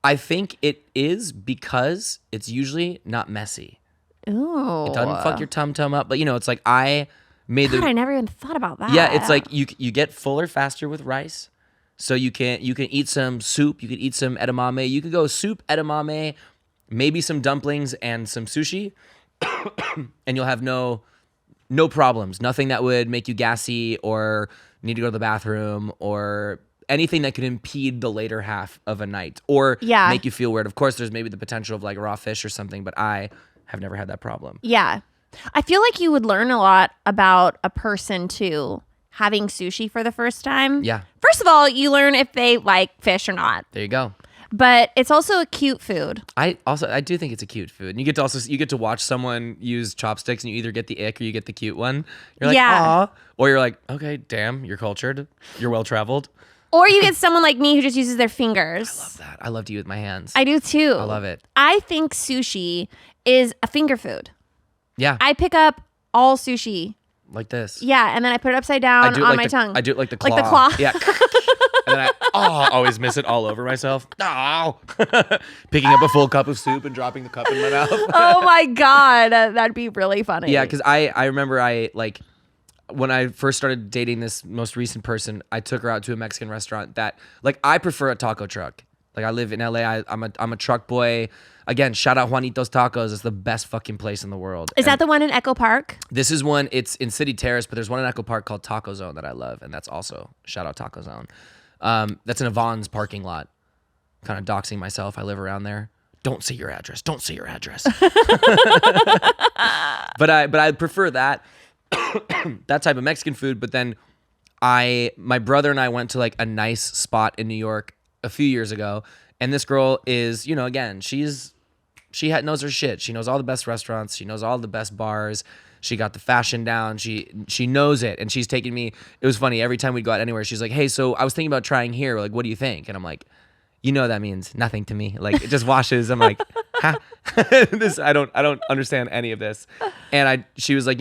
[SPEAKER 4] I think it is because it's usually not messy.
[SPEAKER 3] Ooh.
[SPEAKER 4] It doesn't fuck your tum-tum up. But it's like I made
[SPEAKER 3] God, I never even thought about that.
[SPEAKER 4] Yeah, it's like you get fuller faster with rice. So you can eat some soup, you can eat some edamame. You could go soup, edamame, maybe some dumplings and some sushi. And you'll have no problems. Nothing that would make you gassy or need to go to the bathroom or anything that could impede the later half of a night or make you feel weird. Of course, there's maybe the potential of like raw fish or something, but I have never had that problem.
[SPEAKER 3] Yeah. I feel like you would learn a lot about a person too, having sushi for the first time.
[SPEAKER 4] Yeah.
[SPEAKER 3] First of all, you learn if they like fish or not.
[SPEAKER 4] There you go.
[SPEAKER 3] But it's also a cute food.
[SPEAKER 4] I do think it's a cute food. And you get to watch someone use chopsticks and you either get the ick or you get the cute one. You're like, aw. Or you're like, okay, damn, you're cultured. You're well traveled.
[SPEAKER 3] Or you get someone like me who just uses their fingers.
[SPEAKER 4] I love that. I love to eat with my hands.
[SPEAKER 3] I do too.
[SPEAKER 4] I love it.
[SPEAKER 3] I think sushi is a finger food.
[SPEAKER 4] Yeah.
[SPEAKER 3] I pick up all sushi.
[SPEAKER 4] Like this.
[SPEAKER 3] Yeah, and then I put it upside down on
[SPEAKER 4] like
[SPEAKER 3] my tongue.
[SPEAKER 4] I do it like the claw.
[SPEAKER 3] Like the claw.
[SPEAKER 4] Yeah. And then I always miss it all over myself. Oh. Picking up a full cup of soup and dropping the cup in my mouth.
[SPEAKER 3] Oh my God. That'd be really funny.
[SPEAKER 4] Yeah, because I remember when I first started dating this most recent person, I took her out to a Mexican restaurant that, like, I prefer a taco truck. Like, I live in LA. I'm a truck boy. Again, shout out Juanito's Tacos. It's the best fucking place in the world.
[SPEAKER 3] Is that the one in Echo Park?
[SPEAKER 4] This is one. It's in City Terrace, but there's one in Echo Park called Taco Zone that I love, and that's also shout out Taco Zone. That's in a Vaughn's parking lot. Kind of doxing myself. I live around there. Don't say your address. Don't say your address. But I prefer that that type of Mexican food. But then my brother and I went to like a nice spot in New York a few years ago, and this girl is, again, knows her shit. She knows all the best restaurants. She knows all the best bars. She got the fashion down. She knows it, and she's taking me. It was funny. Every time we'd go out anywhere, she's like, "Hey, so I was thinking about trying here. Like, what do you think?" And I'm like, that means nothing to me. Like, it just washes. I'm like, huh? I don't understand any of this. And she was like,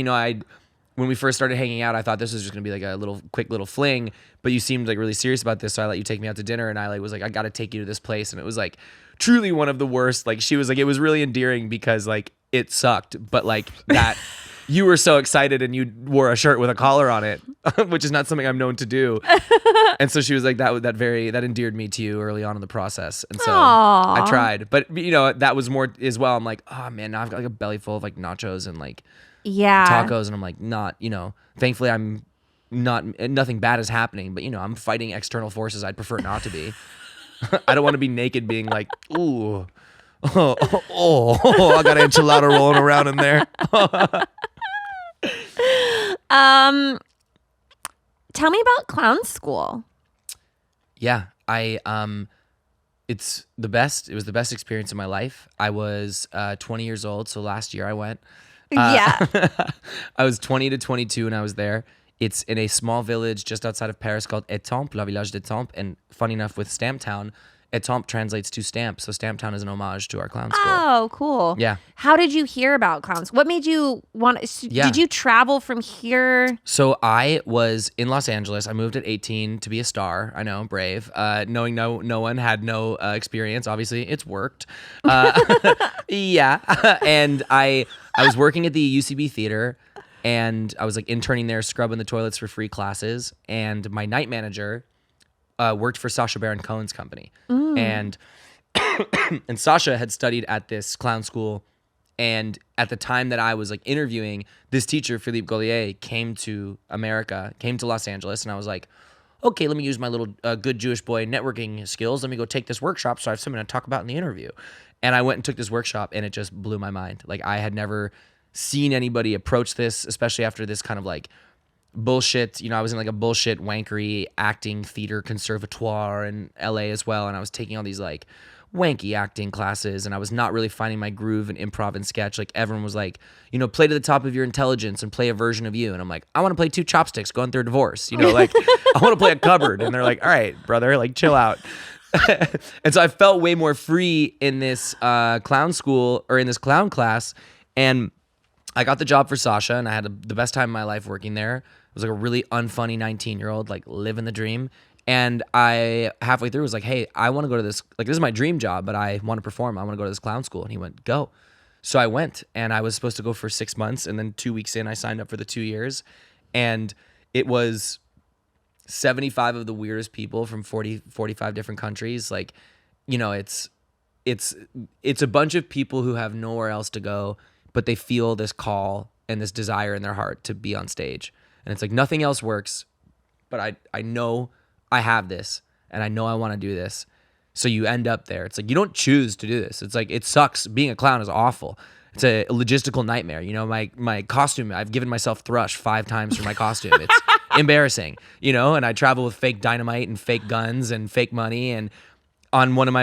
[SPEAKER 4] when we first started hanging out, I thought this was just gonna be like a quick little fling, but you seemed like really serious about this, so I let you take me out to dinner, and I was like, I gotta take you to this place, and it was like truly one of the worst. Like, she was like, it was really endearing because like it sucked, but like that you were so excited and you wore a shirt with a collar on it, which is not something I'm known to do. And so she was like, that endeared me to you early on in the process. And so I tried, but that was more as well. I'm like, oh man, now I've got like a belly full of like nachos and like tacos. And I'm like, thankfully I'm nothing bad is happening, but I'm fighting external forces I'd prefer not to be. I don't want to be naked being like, ooh, I got an enchilada rolling around in there.
[SPEAKER 3] Tell me about clown school.
[SPEAKER 4] Yeah, it's the best. It was the best experience of my life. I was 20 years old, so last year I went.
[SPEAKER 3] Yeah.
[SPEAKER 4] I was 20 to 22 when I was there. It's in a small village just outside of Paris called Étampes, La Village d'Étampes. And funny enough, with Stamptown, Étampes translates to stamp. So Stamptown is an homage to our clown school.
[SPEAKER 3] Oh, cool.
[SPEAKER 4] Yeah.
[SPEAKER 3] How did you hear about clowns? What made you want? Did you travel from here?
[SPEAKER 4] So I was in Los Angeles. I moved at 18 to be a star. I know, brave. Knowing no one had no experience. Obviously, it's worked. Yeah. And I was working at the UCB theater. And I was like interning there, scrubbing the toilets for free classes. And my night manager worked for Sacha Baron Cohen's company. And and Sacha had studied at this clown school. And at the time that I was like interviewing, this teacher, Philippe Gaulier, came to Los Angeles. And I was like, okay, let me use my little good Jewish boy networking skills. Let me go take this workshop so I have something to talk about in the interview. And I went and took this workshop and it just blew my mind. Like I had never seen anybody approach this, especially after this kind of like bullshit. I was in like a bullshit wankery acting theater conservatoire in LA as well. And I was taking all these like wanky acting classes and I was not really finding my groove in improv and sketch. Like everyone was like, play to the top of your intelligence and play a version of you. And I'm like, I want to play two chopsticks going through a divorce. Like I want to play a cupboard. And they're like, all right, brother, like chill out. And so I felt way more free in this clown school or in this clown class. And I got the job for Sacha and I had the best time of my life working there. It was like a really unfunny 19-year-old, like living the dream. And I halfway through was like, hey, I want to go to this, like this is my dream job, but I want to perform. I want to go to this clown school. And he went, go. So I went and I was supposed to go for 6 months. And then 2 weeks in, I signed up for the 2 years. And it was 75 of the weirdest people from 45 different countries. Like, it's a bunch of people who have nowhere else to go, but they feel this call and this desire in their heart to be on stage. And it's like nothing else works, but I know I have this and I know I want to do this. So you end up there. It's like you don't choose to do this. It's like it sucks. Being a clown is awful. It's a logistical nightmare. My costume, I've given myself thrush 5 times for my costume. It's embarrassing, and I travel with fake dynamite and fake guns and fake money. And on one of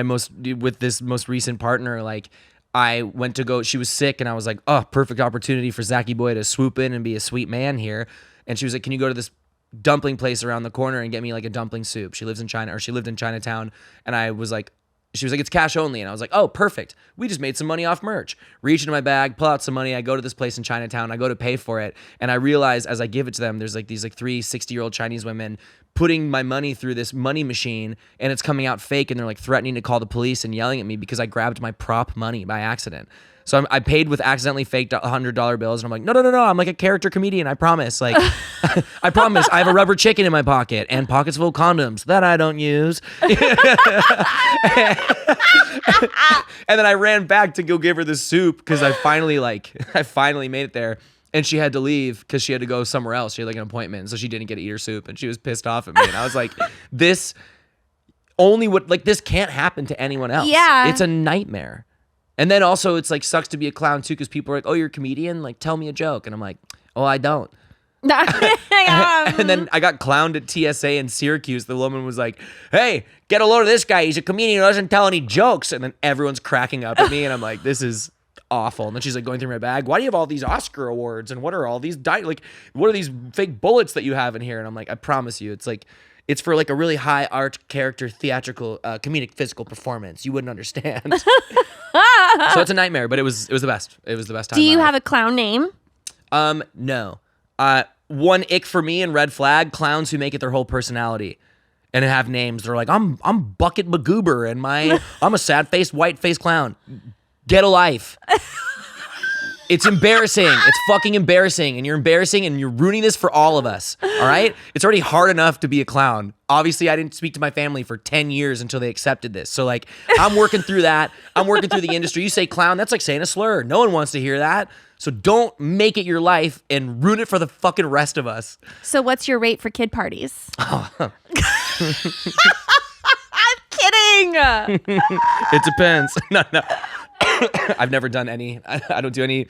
[SPEAKER 4] with this most recent partner, like, I went to go, she was sick, and I was like, oh, perfect opportunity for Zachy Boy to swoop in and be a sweet man here. And she was like, can you go to this dumpling place around the corner and get me like a dumpling soup? She lived in Chinatown. And she was like, it's cash only. And I was like, oh, perfect. We just made some money off merch. Reach into my bag, pull out some money. I go to this place in Chinatown. I go to pay for it. And I realize as I give it to them, there's like these like 3 60-year-old Chinese women putting my money through this money machine and it's coming out fake. And they're like threatening to call the police and yelling at me because I grabbed my prop money by accident. So I paid with accidentally faked $100 bills. And I'm like, no. I'm like a character comedian. I promise. Like, I promise. I have a rubber chicken in my pocket and pockets full of condoms that I don't use. And then I ran back to go give her the soup because I finally made it there. And she had to leave because she had to go somewhere else. She had like an appointment. So she didn't get to eat her soup. And she was pissed off at me. And I was like, this can't happen to anyone else.
[SPEAKER 3] Yeah.
[SPEAKER 4] It's a nightmare. And then also it's like sucks to be a clown too because people are like, oh, you're a comedian? Like, tell me a joke. And I'm like, oh, I don't. And then I got clowned at TSA in Syracuse. The woman was like, hey, get a load of this guy. He's a comedian who doesn't tell any jokes. And then everyone's cracking up at me. And I'm like, this is awful. And then she's like going through my bag. Why do you have all these Oscar awards? And what are all these, what are these fake bullets that you have in here? And I'm like, I promise you, it's for like a really high art character, theatrical, comedic, physical performance. You wouldn't understand. So it's a nightmare, but it was the best. It was the best time.
[SPEAKER 3] Do you have a clown name?
[SPEAKER 4] No. One ick for me and red flag, clowns who make it their whole personality and have names. They're like, I'm Bucket Magoober and I'm a sad-faced, white-faced clown. Get a life. It's embarrassing. It's fucking embarrassing. And you're embarrassing and you're ruining this for all of us. All right? It's already hard enough to be a clown. Obviously, I didn't speak to my family for 10 years until they accepted this. So, like, I'm working through that. I'm working through the industry. You say clown, that's like saying a slur. No one wants to hear that. So don't make it your life and ruin it for the fucking rest of us.
[SPEAKER 3] So what's your rate for kid parties? I'm kidding.
[SPEAKER 4] It depends. No. I've never done any. I don't do any.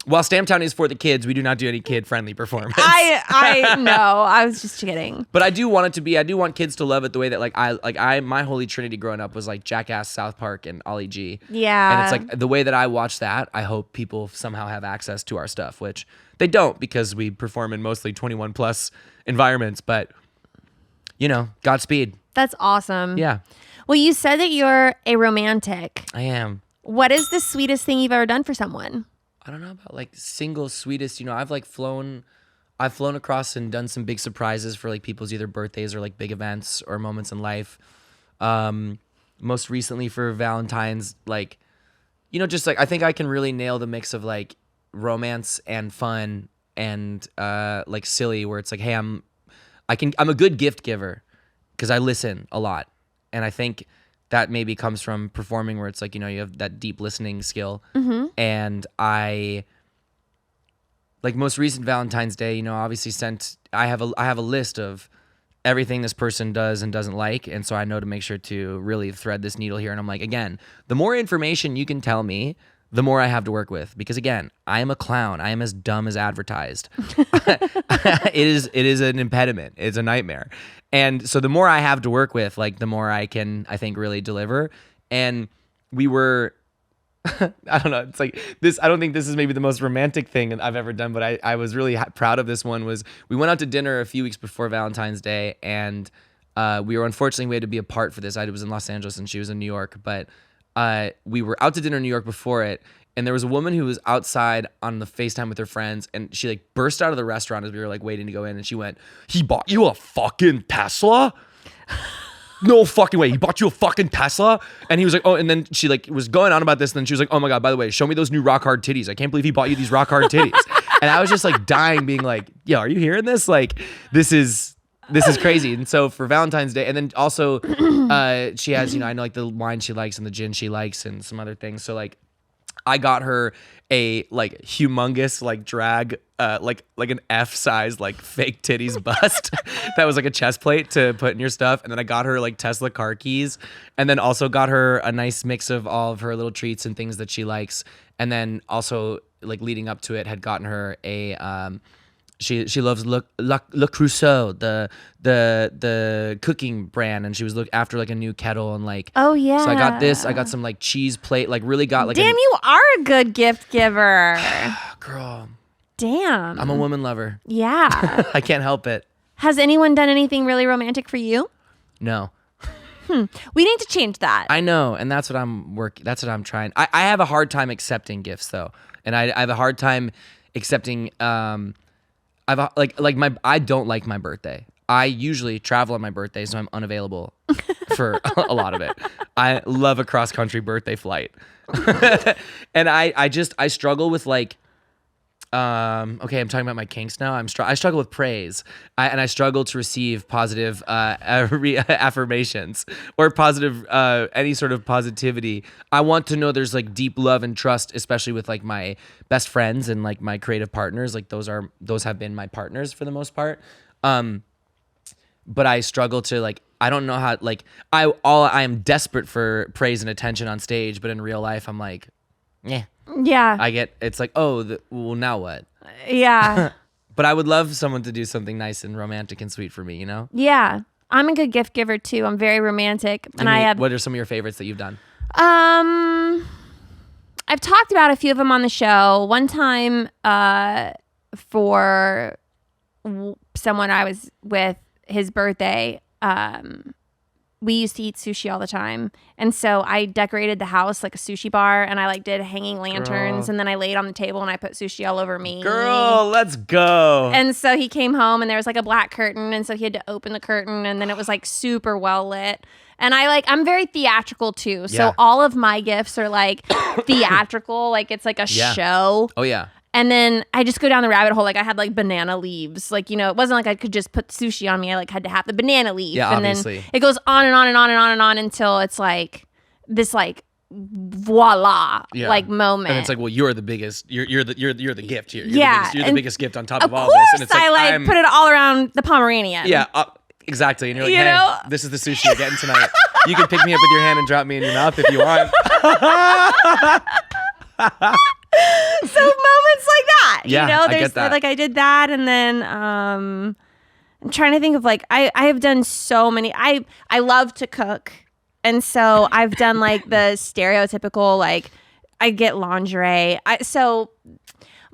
[SPEAKER 4] While Stamptown is for the kids, we do not do any kid-friendly performance.
[SPEAKER 3] I know. I was just kidding.
[SPEAKER 4] But I do want it to be. I do want kids to love it the way that my holy trinity growing up was like Jackass, South Park, and Ollie G.
[SPEAKER 3] Yeah.
[SPEAKER 4] And it's like the way that I watch that. I hope people somehow have access to our stuff, which they don't because we perform in mostly 21 plus environments. But Godspeed.
[SPEAKER 3] That's awesome.
[SPEAKER 4] Yeah.
[SPEAKER 3] Well, you said that you're a romantic.
[SPEAKER 4] I am.
[SPEAKER 3] What is the sweetest thing you've ever done for someone?
[SPEAKER 4] I don't know about like single sweetest. I've flown across and done some big surprises for like people's either birthdays or like big events or moments in life. Most recently for Valentine's, like, just like I think I can really nail the mix of like romance and fun and like silly, where it's like, hey, I'm a good gift giver because I listen a lot, and I think that maybe comes from performing, where it's like, you have that deep listening skill.
[SPEAKER 3] Mm-hmm.
[SPEAKER 4] And I, like most recent Valentine's Day, obviously I have a list of everything this person does and doesn't like. And so I know to make sure to really thread this needle here. And I'm like, again, the more information you can tell me, the more I have to work with. Because again, I am a clown. I am as dumb as advertised. It is an impediment. It's a nightmare. And so the more I have to work with, like the more I can, I think, really deliver. And we were, I don't know, it's like this, I don't think this is maybe the most romantic thing I've ever done, but I was really proud of this one. Was we went out to dinner a few weeks before Valentine's Day, and we had to be apart for this. I was in Los Angeles and she was in New York, but we were out to dinner in New York before it, and there was a woman who was outside on the FaceTime with her friends, and she like burst out of the restaurant as we were like waiting to go in, and she went, "He bought you a fucking Tesla?" No fucking way. He bought you a fucking Tesla? And he was like, oh, and then she like was going on about this, and then she was like, oh my God, by the way, show me those new rock hard titties. I can't believe he bought you these rock hard titties. And I was just like dying, being like, yo, are you hearing this? Like, this is crazy. And so for Valentine's Day, and then also she has, I know like the wine she likes and the gin she likes and some other things. So like I got her a like humongous like drag like an F size like fake titties bust that was like a chest plate to put in your stuff, and then I got her like Tesla car keys, and then also got her a nice mix of all of her little treats and things that she likes, and then also like leading up to it had gotten her a She loves Le Crusoe, the cooking brand, and she was after like a new kettle and like.
[SPEAKER 3] Oh yeah.
[SPEAKER 4] So I got this. I got some like cheese plate. Like really got like.
[SPEAKER 3] Damn, you are a good gift giver.
[SPEAKER 4] Girl.
[SPEAKER 3] Damn.
[SPEAKER 4] I'm a woman lover.
[SPEAKER 3] Yeah.
[SPEAKER 4] I can't help it.
[SPEAKER 3] Has anyone done anything really romantic for you?
[SPEAKER 4] No.
[SPEAKER 3] We need to change that.
[SPEAKER 4] I know, and that's what That's what I'm trying. I have a hard time accepting gifts though, and I have a hard time accepting. I don't like my birthday. I usually travel on my birthday, so I'm unavailable for a lot of it. I love a cross-country birthday flight. And I struggle with like, okay, I'm talking about my kinks now. I struggle with praise, and I struggle to receive positive affirmations or positive any sort of positivity. I want to know there's like deep love and trust, especially with like my best friends and like my creative partners. Like those have been my partners for the most part. But I struggle to like, I don't know how, like I am desperate for praise and attention on stage, but in real life I'm like, yeah.
[SPEAKER 3] Yeah.
[SPEAKER 4] It's like, well, now what?
[SPEAKER 3] Yeah.
[SPEAKER 4] But I would love someone to do something nice and romantic and sweet for me, you know?
[SPEAKER 3] Yeah. I'm a good gift giver too. I'm very romantic. And
[SPEAKER 4] what are some of your favorites that you've done?
[SPEAKER 3] I've talked about a few of them on the show. One time, for someone I was with, his birthday, we used to eat sushi all the time, and so I decorated the house like a sushi bar, and I like did hanging lanterns, and then I laid on the table and I put sushi all over me.
[SPEAKER 4] Girl, let's go.
[SPEAKER 3] And so he came home and there was like a black curtain, and so he had to open the curtain, and then it was like super well lit, And I'm very theatrical too. So
[SPEAKER 4] Yeah.
[SPEAKER 3] all of my gifts are like theatrical. Like it's like a show.
[SPEAKER 4] Oh yeah.
[SPEAKER 3] And then I just go down the rabbit hole. Like I had like banana leaves. Like, you know, it wasn't like I could just put sushi on me. I like had to have the banana leaf.
[SPEAKER 4] Yeah,
[SPEAKER 3] and
[SPEAKER 4] obviously.
[SPEAKER 3] then it goes on and on and on and on and on until it's like this like voila like moment.
[SPEAKER 4] And it's like, well, you're the biggest. You're the gift here. You're the
[SPEAKER 3] and
[SPEAKER 4] biggest gift on top
[SPEAKER 3] of
[SPEAKER 4] of all
[SPEAKER 3] course
[SPEAKER 4] this. And it's like,
[SPEAKER 3] I like put it all around the Pomeranian.
[SPEAKER 4] Yeah, exactly. And you're like,
[SPEAKER 3] You
[SPEAKER 4] hey,
[SPEAKER 3] know?
[SPEAKER 4] this is the sushi you're getting tonight. You can pick me up with your hand and drop me in your mouth if you want.
[SPEAKER 3] So moments like that,
[SPEAKER 4] Yeah,
[SPEAKER 3] you know,
[SPEAKER 4] I get that.
[SPEAKER 3] like I did that, and then I'm trying to think of like I have done so many. I love to cook, and so I've done like the stereotypical like I get lingerie.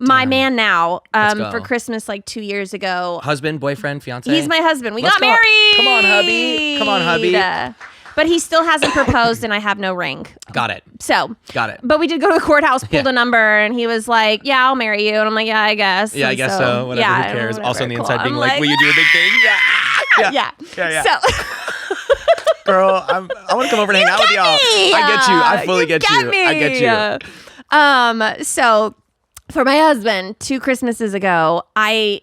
[SPEAKER 3] My man now
[SPEAKER 4] go.
[SPEAKER 3] for Christmas like 2 years ago.
[SPEAKER 4] Husband, boyfriend, fiance.
[SPEAKER 3] He's my husband. We
[SPEAKER 4] Let's
[SPEAKER 3] got
[SPEAKER 4] go.
[SPEAKER 3] married.
[SPEAKER 4] Come on, hubby. Come on, hubby.
[SPEAKER 3] But he still hasn't proposed, and I have no ring.
[SPEAKER 4] Got it.
[SPEAKER 3] So,
[SPEAKER 4] Got it.
[SPEAKER 3] but we did go to the courthouse, pulled
[SPEAKER 4] Yeah.
[SPEAKER 3] a number, and he was like, "Yeah, I'll marry you." And I'm like, "Yeah, I guess."
[SPEAKER 4] Yeah, I
[SPEAKER 3] And
[SPEAKER 4] guess so. Whatever.
[SPEAKER 3] yeah,
[SPEAKER 4] who cares?
[SPEAKER 3] whatever,
[SPEAKER 4] Also on the
[SPEAKER 3] cool.
[SPEAKER 4] inside, being
[SPEAKER 3] I'm
[SPEAKER 4] like, "Will you do a big thing?" Yeah.
[SPEAKER 3] yeah. So,
[SPEAKER 4] Girl, I want to come over and hang out with y'all. I get you. I fully get you. I get you.
[SPEAKER 3] So for my husband, 2 Christmases ago,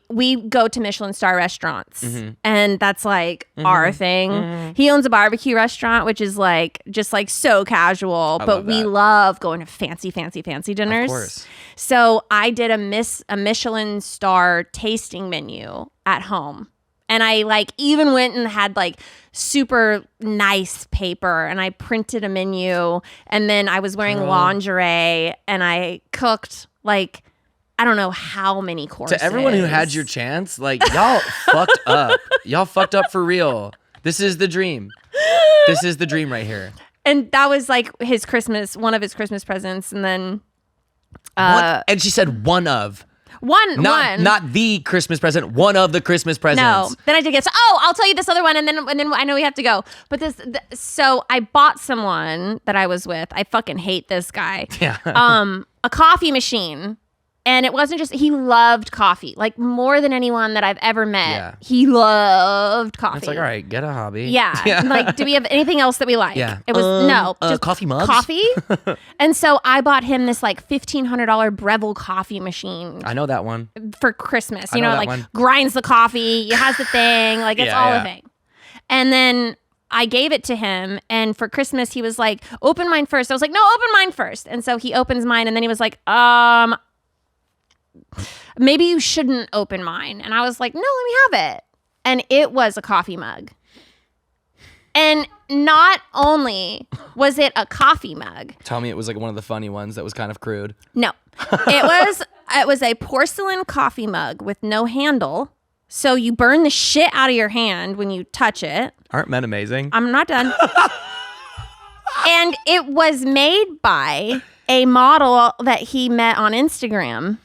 [SPEAKER 3] we go to Michelin star restaurants, and that's like our thing. He owns a barbecue restaurant, which is like just like so casual, but
[SPEAKER 4] love
[SPEAKER 3] we
[SPEAKER 4] that.
[SPEAKER 3] love going to fancy dinners.
[SPEAKER 4] Of course.
[SPEAKER 3] So I did a Michelin star tasting menu at home. And I like even went and had like super nice paper, and I printed a menu, and then I was wearing lingerie, and I cooked like I don't know how many courses.
[SPEAKER 4] To everyone who had your chance, like y'all fucked up. Y'all fucked up for real. This is the dream. This is the dream right here.
[SPEAKER 3] And that was like one of his Christmas presents, and then
[SPEAKER 4] And she said one of. Not the Christmas present, one of the Christmas presents.
[SPEAKER 3] No. Then I did get I'll tell you this other one, and then I know we have to go. But so I bought someone that I was with. I fucking hate this guy.
[SPEAKER 4] Yeah.
[SPEAKER 3] A coffee machine. And it wasn't just, he loved coffee, like more than anyone that I've ever met.
[SPEAKER 4] Yeah.
[SPEAKER 3] He loved coffee.
[SPEAKER 4] It's like, all right, get a hobby.
[SPEAKER 3] Yeah. Like, do we have anything else that we like?
[SPEAKER 4] Yeah.
[SPEAKER 3] It was just
[SPEAKER 4] coffee mugs?
[SPEAKER 3] Coffee. And so I bought him this like $1,500 Breville coffee machine
[SPEAKER 4] I know that one.
[SPEAKER 3] for Christmas.
[SPEAKER 4] I
[SPEAKER 3] You
[SPEAKER 4] know
[SPEAKER 3] know,
[SPEAKER 4] that
[SPEAKER 3] like
[SPEAKER 4] one.
[SPEAKER 3] grinds the coffee, has the thing, like it's
[SPEAKER 4] Yeah,
[SPEAKER 3] all
[SPEAKER 4] yeah.
[SPEAKER 3] a thing. And then I gave it to him, and for Christmas he was like, "Open mine first." I was like, "No, open mine first." And so he opens mine, and then he was like, maybe you shouldn't open mine. And I was like, no, let me have it. And it was a coffee mug. And not only was it a coffee mug.
[SPEAKER 4] Tell me it was like one of the funny ones that was kind of crude.
[SPEAKER 3] No. It was a porcelain coffee mug with no handle. So you burn the shit out of your hand when you touch it.
[SPEAKER 4] Aren't men amazing?
[SPEAKER 3] I'm not done. And it was made by a model that he met on Instagram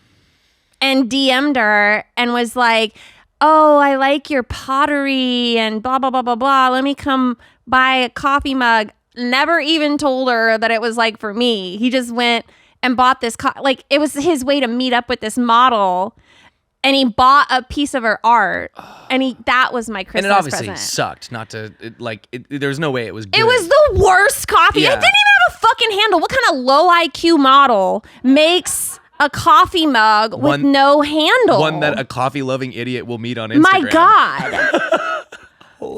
[SPEAKER 3] and DM'd her and was like, "Oh, I like your pottery and blah, blah, blah, blah, blah. Let me come buy a coffee mug." Never even told her that it was like for me. He just went and bought this. Like it was his way to meet up with this model. And he bought a piece of her art, and that was my Christmas
[SPEAKER 4] and it obviously
[SPEAKER 3] present.
[SPEAKER 4] sucked. Not to there's no way it was good.
[SPEAKER 3] It was the worst coffee.
[SPEAKER 4] Yeah.
[SPEAKER 3] It didn't even have a fucking handle. What kind of low IQ model makes a coffee mug with no handle?
[SPEAKER 4] One that a coffee loving idiot will meet on Instagram.
[SPEAKER 3] My God.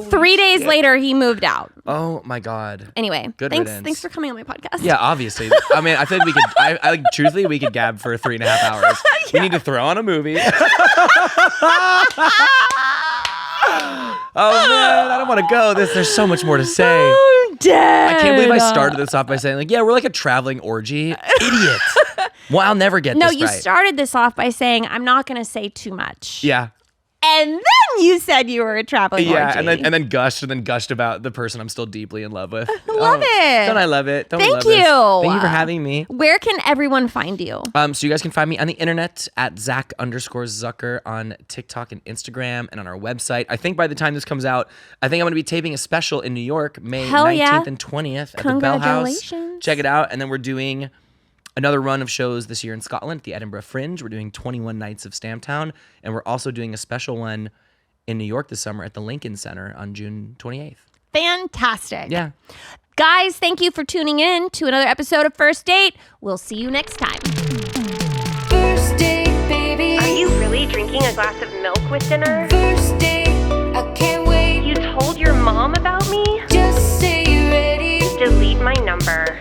[SPEAKER 3] 3 days later, he moved out.
[SPEAKER 4] Oh my God.
[SPEAKER 3] Anyway,
[SPEAKER 4] Good
[SPEAKER 3] thanks
[SPEAKER 4] riddance.
[SPEAKER 3] for coming on my podcast.
[SPEAKER 4] Yeah, obviously. I mean, I feel like we could. I like truthfully, we could gab for 3.5 hours. We need to throw on a movie. Oh man, I don't want to go. There's so much more to say.
[SPEAKER 3] I'm dead.
[SPEAKER 4] I can't believe I started this off by saying like, yeah, we're like a traveling orgy. Idiot. Well, I'll never get
[SPEAKER 3] No,
[SPEAKER 4] this
[SPEAKER 3] you
[SPEAKER 4] right.
[SPEAKER 3] started this off by saying, "I'm not going to say too much."
[SPEAKER 4] Yeah.
[SPEAKER 3] And then you said you were a traveling
[SPEAKER 4] Yeah,
[SPEAKER 3] orgy.
[SPEAKER 4] and then gushed about the person I'm still deeply in love with.
[SPEAKER 3] Love it.
[SPEAKER 4] Don't I love it? Don't we
[SPEAKER 3] Thank
[SPEAKER 4] love this?
[SPEAKER 3] you.
[SPEAKER 4] Thank you for having me.
[SPEAKER 3] Where can everyone find you?
[SPEAKER 4] So you guys can find me on the internet at Zach_Zucker on TikTok and Instagram and on our website. I think by the time this comes out, I think I'm going to be taping a special in New York, May
[SPEAKER 3] Hell
[SPEAKER 4] 19th
[SPEAKER 3] yeah.
[SPEAKER 4] and 20th at the Bell House.
[SPEAKER 3] Congratulations.
[SPEAKER 4] Check it out. And then we're doing another run of shows this year in Scotland at the Edinburgh Fringe. We're doing 21 nights of Stamptown. And we're also doing a special one in New York this summer at the Lincoln Center on June 28th.
[SPEAKER 3] fantastic.
[SPEAKER 4] Yeah.
[SPEAKER 3] Guys, thank you for tuning in to another episode of First Date. We'll see you next time.
[SPEAKER 2] First date, baby.
[SPEAKER 1] Are you really drinking a glass of milk with dinner?
[SPEAKER 2] First date, I can't wait.
[SPEAKER 1] You told your mom about me?
[SPEAKER 2] Just say you're ready.
[SPEAKER 1] Delete my number.